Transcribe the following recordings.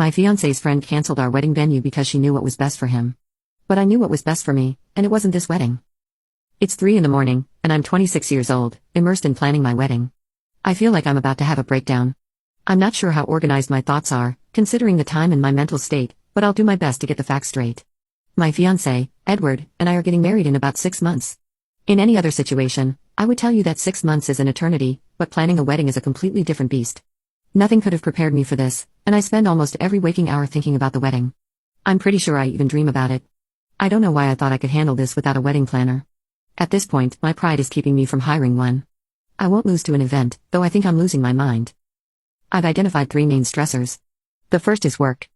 My fiancé's friend canceled our wedding venue because she knew what was best for him. But I knew what was best for me, and it wasn't this wedding. It's 3 in the morning, and I'm 26 years old, immersed in planning my wedding. I feel like I'm about to have a breakdown. I'm not sure how organized my thoughts are, considering the time and my mental state, but I'll do my best to get the facts straight. My fiancé, Edward, and I are getting married in about 6 months. In any other situation, I would tell you that 6 months is an eternity, but planning a wedding is a completely different beast. Nothing could have prepared me for this, and I spend almost every waking hour thinking about the wedding. I'm pretty sure I even dream about it. I don't know why I thought I could handle this without a wedding planner. At this point, my pride is keeping me from hiring one. I won't lose to an event, though I think I'm losing my mind. I've identified 3 main stressors. The first is work.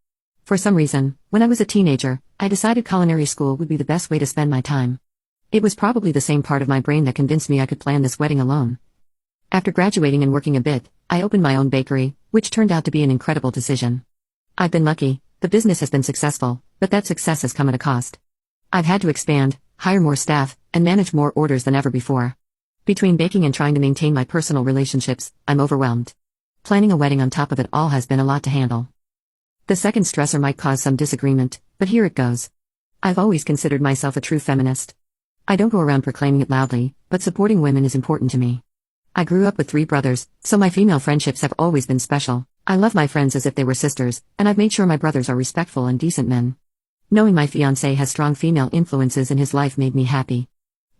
For some reason, when I was a teenager, I decided culinary school would be the best way to spend my time. It was probably the same part of my brain that convinced me I could plan this wedding alone. After graduating and working a bit, I opened my own bakery, which turned out to be an incredible decision. I've been lucky, the business has been successful, but that success has come at a cost. I've had to expand, hire more staff, and manage more orders than ever before. Between baking and trying to maintain my personal relationships, I'm overwhelmed. Planning a wedding on top of it all has been a lot to handle. The second stressor might cause some disagreement, but here it goes. I've always considered myself a true feminist. I don't go around proclaiming it loudly, but supporting women is important to me. I grew up with 3 brothers, so my female friendships have always been special. I love my friends as if they were sisters, and I've made sure my brothers are respectful and decent men. Knowing my fiancé has strong female influences in his life made me happy.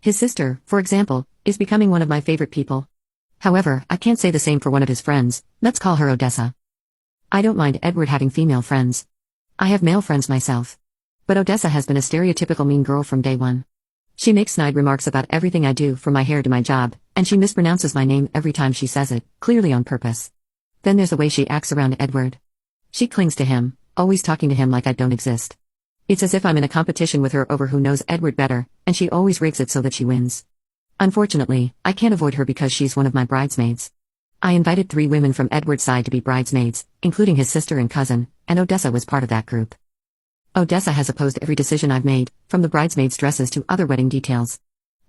His sister, for example, is becoming one of my favorite people. However, I can't say the same for one of his friends, let's call her Odessa. I don't mind Edward having female friends. I have male friends myself. But Odessa has been a stereotypical mean girl from day one. She makes snide remarks about everything I do, from my hair to my job, and she mispronounces my name every time she says it, clearly on purpose. Then there's the way she acts around Edward. She clings to him, always talking to him like I don't exist. It's as if I'm in a competition with her over who knows Edward better, and she always rigs it so that she wins. Unfortunately, I can't avoid her because she's one of my bridesmaids. I invited 3 women from Edward's side to be bridesmaids, including his sister and cousin, and Odessa was part of that group. Odessa has opposed every decision I've made, from the bridesmaids' dresses to other wedding details.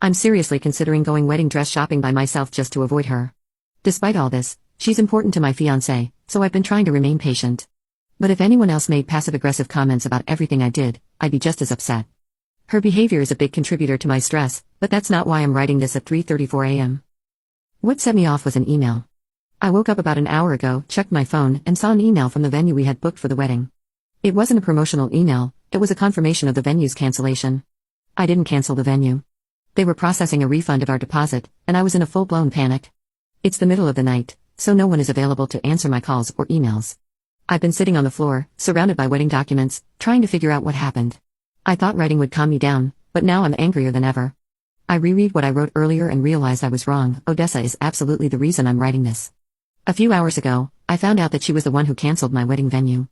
I'm seriously considering going wedding dress shopping by myself just to avoid her. Despite all this, she's important to my fiancé, so I've been trying to remain patient. But if anyone else made passive-aggressive comments about everything I did, I'd be just as upset. Her behavior is a big contributor to my stress, but that's not why I'm writing this at 3:34 a.m. What set me off was an email. I woke up about an hour ago, checked my phone, and saw an email from the venue we had booked for the wedding. It wasn't a promotional email, it was a confirmation of the venue's cancellation. I didn't cancel the venue. They were processing a refund of our deposit, and I was in a full-blown panic. It's the middle of the night, so no one is available to answer my calls or emails. I've been sitting on the floor, surrounded by wedding documents, trying to figure out what happened. I thought writing would calm me down, but now I'm angrier than ever. I reread what I wrote earlier and realized I was wrong. Odessa is absolutely the reason I'm writing this. A few hours ago, I found out that she was the one who canceled my wedding venue.